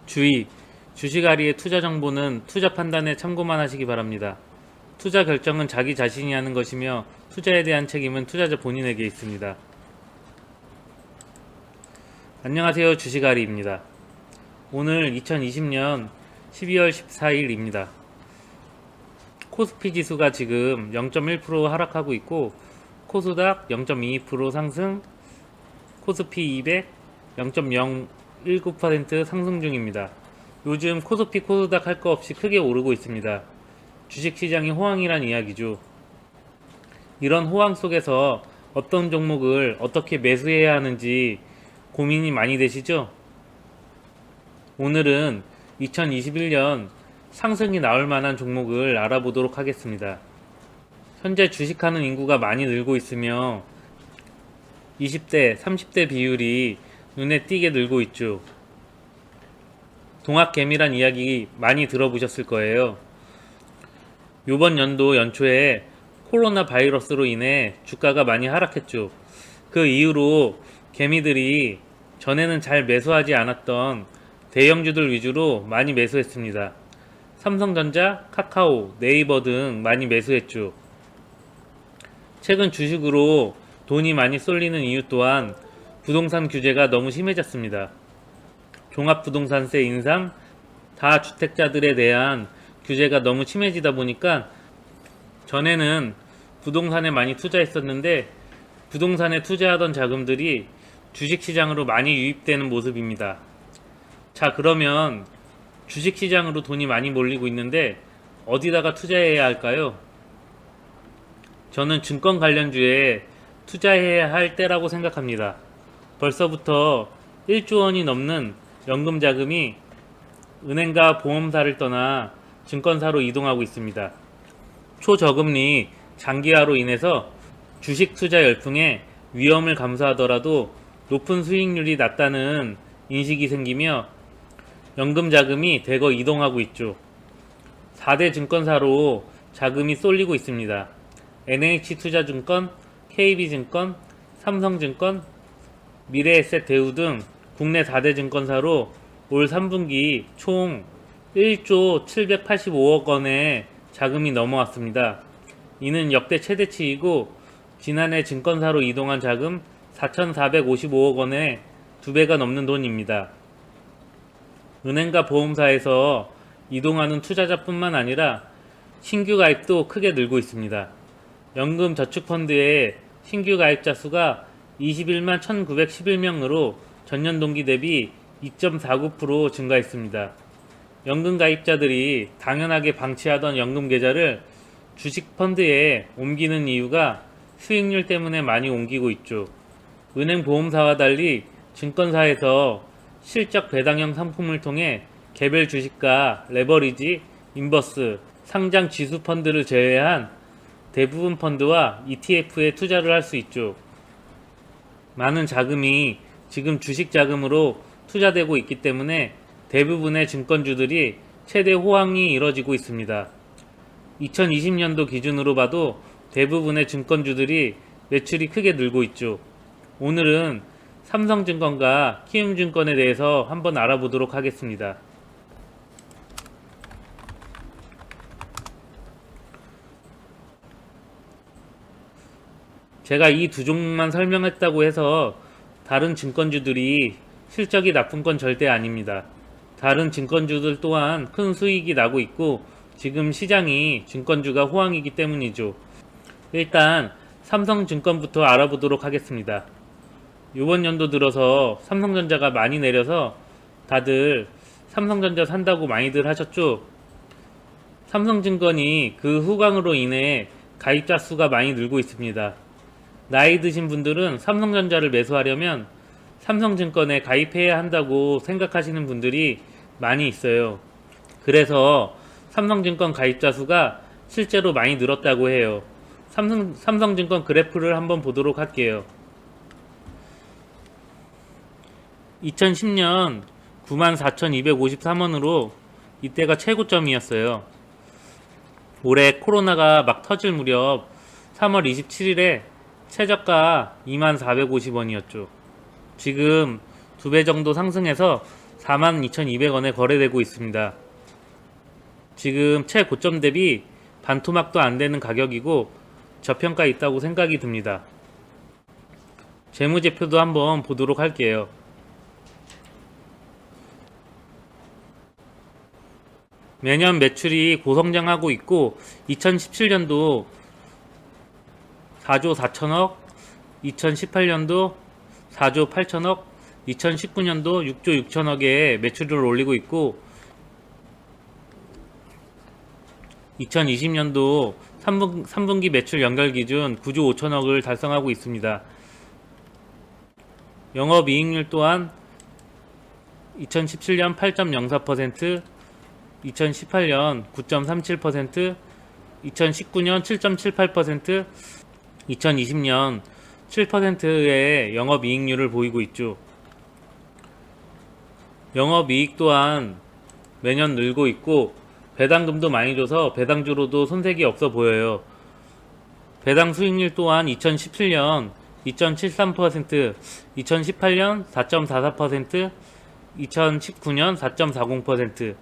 주의! 주식아리의 투자 정보는 투자 판단에 참고만 하시기 바랍니다. 투자 결정은 자기 자신이 하는 것이며 투자에 대한 책임은 투자자 본인에게 있습니다. 안녕하세요. 주식아리입니다. 오늘 2020년 12월 14일입니다. 코스피 지수가 지금 0.1% 하락하고 있고 코스닥 0.22% 상승, 코스피 200 0.019% 상승 중입니다. 요즘 코스피 코스닥 할 거 없이 크게 오르고 있습니다. 주식시장이 호황이란 이야기죠. 이런 호황 속에서 어떤 종목을 어떻게 매수해야 하는지 고민이 많이 되시죠? 오늘은 2021년 상승이 나올 만한 종목을 알아보도록 하겠습니다. 현재 주식하는 인구가 많이 늘고 있으며 20대, 30대 비율이 눈에 띄게 늘고 있죠. 동학개미란 이야기 많이 들어보셨을 거예요. 요번 연도 연초에 코로나 바이러스로 인해 주가가 많이 하락했죠. 그 이후로 개미들이 전에는 잘 매수하지 않았던 대형주들 위주로 많이 매수했습니다. 삼성전자, 카카오, 네이버 등 많이 매수했죠. 최근 주식으로 돈이 많이 쏠리는 이유 또한 부동산 규제가 너무 심해졌습니다. 종합부동산세 인상, 다주택자들에 대한 규제가 너무 심해지다 보니까 전에는 부동산에 많이 투자했었는데 부동산에 투자하던 자금들이 주식시장으로 많이 유입되는 모습입니다. 자, 그러면 주식시장으로 돈이 많이 몰리고 있는데 어디다가 투자해야 할까요? 저는 증권 관련주에 투자해야 할 때라고 생각합니다. 벌써부터 1조 원이 넘는 연금 자금이 은행과 보험사를 떠나 증권사로 이동하고 있습니다. 초저금리 장기화로 인해서 주식 투자 열풍에 위험을 감수하더라도 높은 수익률이 낮다는 인식이 생기며 연금 자금이 대거 이동하고 있죠. 4대 증권사로 자금이 쏠리고 있습니다. NH투자증권, KB증권, 삼성증권, 미래에셋대우 등 국내 4대 증권사로 올 3분기 총 1조 785억 원의 자금이 넘어왔습니다. 이는 역대 최대치이고 지난해 증권사로 이동한 자금 4,455억 원의 2배가 넘는 돈입니다. 은행과 보험사에서 이동하는 투자자뿐만 아니라 신규 가입도 크게 늘고 있습니다. 연금저축펀드의 신규 가입자 수가 21만 1911명으로 전년 동기 대비 2.49% 증가했습니다. 연금 가입자들이 당연하게 방치하던 연금 계좌를 주식펀드에 옮기는 이유가 수익률 때문에 많이 옮기고 있죠. 은행 보험사와 달리 증권사에서 실적 배당형 상품을 통해 개별 주식과 레버리지, 인버스, 상장 지수 펀드를 제외한 대부분 펀드와 ETF에 투자를 할 수 있죠. 많은 자금이 지금 주식 자금으로 투자되고 있기 때문에 대부분의 증권주들이 최대 호황이 이뤄지고 있습니다. 2020년도 기준으로 봐도 대부분의 증권주들이 매출이 크게 늘고 있죠. 오늘은 삼성증권과 키움증권에 대해서 한번 알아보도록 하겠습니다. 제가 이 두 종목만 설명했다고 해서 다른 증권주들이 실적이 나쁜 건 절대 아닙니다. 다른 증권주들 또한 큰 수익이 나고 있고 지금 시장이 증권주가 호황이기 때문이죠. 일단 삼성증권부터 알아보도록 하겠습니다. 이번 연도 들어서 삼성전자가 많이 내려서 다들 삼성전자 산다고 많이들 하셨죠. 삼성증권이 그 후광으로 인해 가입자 수가 많이 늘고 있습니다. 나이 드신 분들은 삼성전자를 매수하려면 삼성증권에 가입해야 한다고 생각하시는 분들이 많이 있어요. 그래서 삼성증권 가입자 수가 실제로 많이 늘었다고 해요. 삼성증권 그래프를 한번 보도록 할게요. 2010년 94,253원으로 이때가 최고점이었어요. 올해 코로나가 막 터질 무렵 3월 27일에 최저가 2450원이었죠. 지금 2배 정도 상승해서 42,200원에 거래되고 있습니다. 지금 최고점 대비 반토막도 안 되는 가격이고 저평가 있다고 생각이 듭니다. 재무제표도 한번 보도록 할게요. 매년 매출이 고성장하고 있고 2017년도 4조 4천억, 2018년도 4조 8천억, 2019년도 6조 6천억의 매출을 올리고 있고 2020년도 3분기 매출 연결 기준 9조 5천억을 달성하고 있습니다. 영업이익률 또한 2017년 8.04%, 2018년 9.37%, 2019년 7.78%, 2020년 7%의 영업이익률을 보이고 있죠. 영업이익 또한 매년 늘고 있고 배당금도 많이 줘서 배당주로도 손색이 없어 보여요. 배당 수익률 또한 2017년 2.73%, 2018년 4.44%, 2019년 4.40%,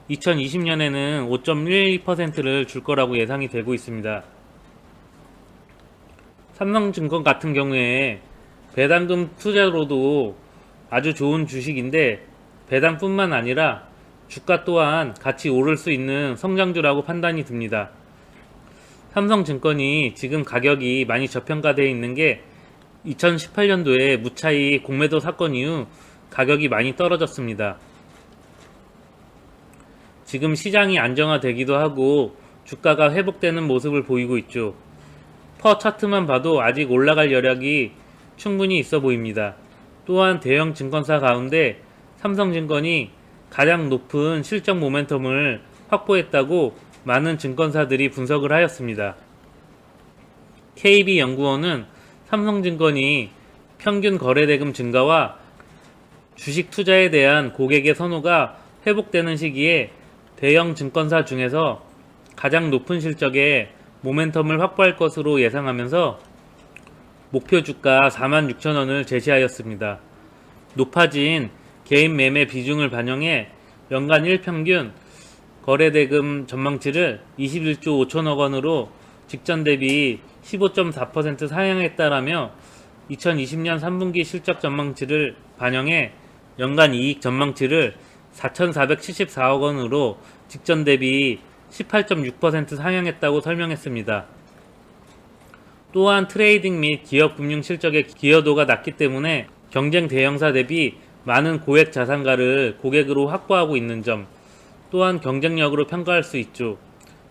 2020년에는 5.12%를 줄 거라고 예상이 되고 있습니다. 삼성증권 같은 경우에 배당금 투자로도 아주 좋은 주식인데 배당뿐만 아니라 주가 또한 같이 오를 수 있는 성장주라고 판단이 듭니다. 삼성증권이 지금 가격이 많이 저평가되어 있는 게 2018년도에 무차익 공매도 사건 이후 가격이 많이 떨어졌습니다. 지금 시장이 안정화되기도 하고 주가가 회복되는 모습을 보이고 있죠. 퍼 차트만 봐도 아직 올라갈 여력이 충분히 있어 보입니다. 또한 대형 증권사 가운데 삼성증권이 가장 높은 실적 모멘텀을 확보했다고 많은 증권사들이 분석을 하였습니다. KB연구원은 삼성증권이 평균 거래대금 증가와 주식 투자에 대한 고객의 선호가 회복되는 시기에 대형 증권사 중에서 가장 높은 실적의 모멘텀을 확보할 것으로 예상하면서 목표 주가 46,000원을 제시하였습니다. 높아진 개인 매매 비중을 반영해 연간 1평균 거래대금 전망치를 21조 5천억 원으로 직전 대비 15.4% 상향했다라며 2020년 3분기 실적 전망치를 반영해 연간 이익 전망치를 4,474억 원으로 직전 대비 18.6% 상향했다고 설명했습니다. 또한 트레이딩 및 기업 금융 실적의 기여도가 낮기 때문에 경쟁 대형사 대비 많은 고액 자산가를 고객으로 확보하고 있는 점 또한 경쟁력으로 평가할 수 있죠.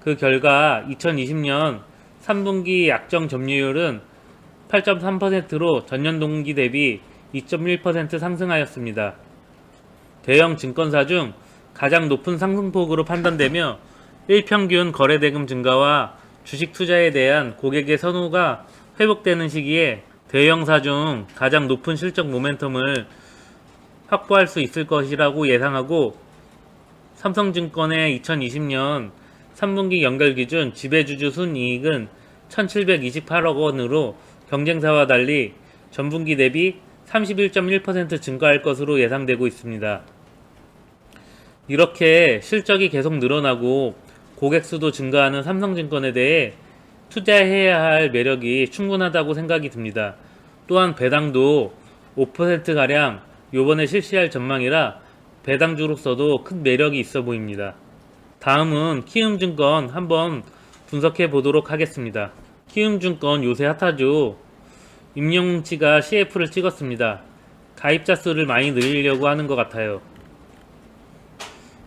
그 결과 2020년 3분기 약정 점유율은 8.3%로 전년 동기 대비 2.1% 상승하였습니다. 대형 증권사 중 가장 높은 상승폭으로 판단되며 일평균 거래대금 증가와 주식 투자에 대한 고객의 선호가 회복되는 시기에 대형사 중 가장 높은 실적 모멘텀을 확보할 수 있을 것이라고 예상하고 삼성증권의 2020년 3분기 연결 기준 지배주주 순이익은 1,728억 원으로 경쟁사와 달리 전분기 대비 31.1% 증가할 것으로 예상되고 있습니다. 이렇게 실적이 계속 늘어나고 고객 수도 증가하는 삼성증권에 대해 투자해야 할 매력이 충분하다고 생각이 듭니다. 또한 배당도 5%가량 요번에 실시할 전망이라 배당주로서도 큰 매력이 있어 보입니다. 다음은 키움증권 한번 분석해 보도록 하겠습니다. 키움증권 요새 핫하죠. 임영웅치가 CF를 찍었습니다. 가입자 수를 많이 늘리려고 하는 것 같아요.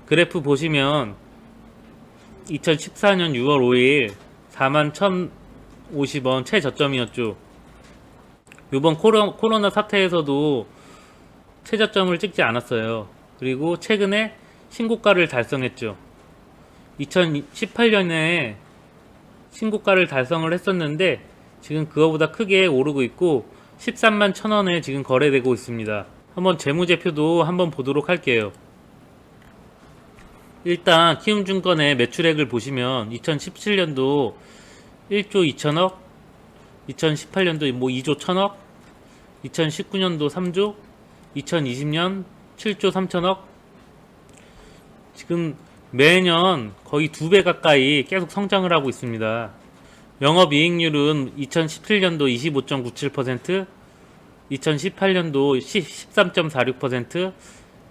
그래프 보시면 2014년 6월 5일 41,050원 최저점이었죠. 이번 코로나 사태에서도 최저점을 찍지 않았어요. 그리고 최근에 신고가를 달성했죠. 2018년에 신고가를 달성을 했었는데 지금 그거보다 크게 오르고 있고 13만 1,000원에 지금 거래되고 있습니다. 한번 재무제표도 한번 보도록 할게요. 일단 키움증권의 매출액을 보시면 2017년도 1조 2천억, 2018년도 2조 1천억, 2019년도 3조, 2020년 7조 3천억, 지금 매년 거의 2배 가까이 계속 성장을 하고 있습니다. 영업이익률은 2017년도 25.97%, 2018년도 13.46%,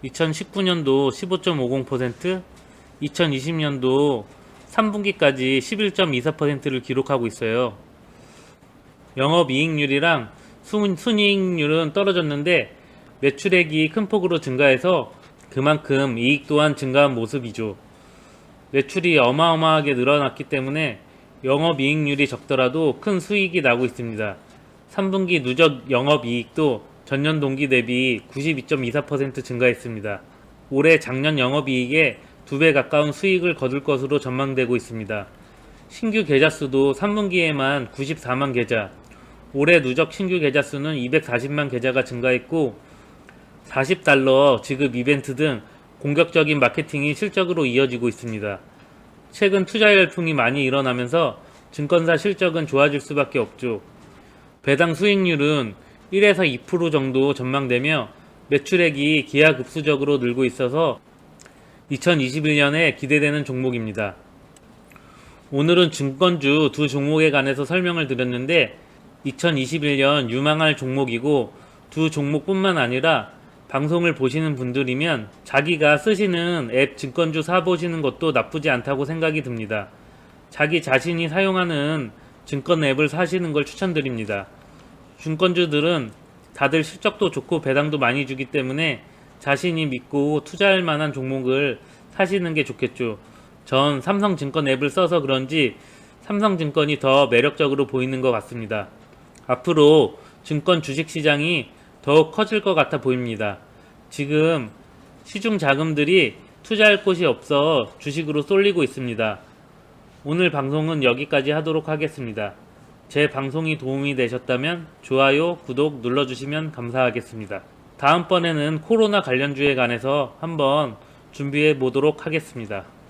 2019년도 15.50%, 2020년도 3분기까지 11.24%를 기록하고 있어요. 영업이익률이랑 순이익률은 떨어졌는데 매출액이 큰 폭으로 증가해서 그만큼 이익 또한 증가한 모습이죠. 매출이 어마어마하게 늘어났기 때문에 영업이익률이 적더라도 큰 수익이 나고 있습니다. 3분기 누적 영업이익도 전년 동기 대비 92.24% 증가했습니다. 올해 작년 영업이익에 2배 가까운 수익을 거둘 것으로 전망되고 있습니다. 신규 계좌 수도 3분기에만 94만 계좌, 올해 누적 신규 계좌 수는 240만 계좌가 증가했고 $40 지급 이벤트 등 공격적인 마케팅이 실적으로 이어지고 있습니다. 최근 투자 열풍이 많이 일어나면서 증권사 실적은 좋아질 수밖에 없죠. 배당 수익률은 1에서 2% 정도 전망되며 매출액이 기하급수적으로 늘고 있어서 2021년에 기대되는 종목입니다. 오늘은 증권주 두 종목에 관해서 설명을 드렸는데 2021년 유망할 종목이고 두 종목뿐만 아니라 방송을 보시는 분들이면 자기가 쓰시는 앱 증권주 사보시는 것도 나쁘지 않다고 생각이 듭니다. 자기 자신이 사용하는 증권 앱을 사시는 걸 추천드립니다. 증권주들은 다들 실적도 좋고 배당도 많이 주기 때문에 자신이 믿고 투자할 만한 종목을 사시는 게 좋겠죠. 전 삼성증권 앱을 써서 그런지 삼성증권이 더 매력적으로 보이는 것 같습니다. 앞으로 증권 주식시장이 더욱 커질 것 같아 보입니다. 지금 시중 자금들이 투자할 곳이 없어 주식으로 쏠리고 있습니다. 오늘 방송은 여기까지 하도록 하겠습니다. 제 방송이 도움이 되셨다면 좋아요, 구독 눌러주시면 감사하겠습니다. 다음번에는 코로나 관련주에 관해서 한번 준비해 보도록 하겠습니다.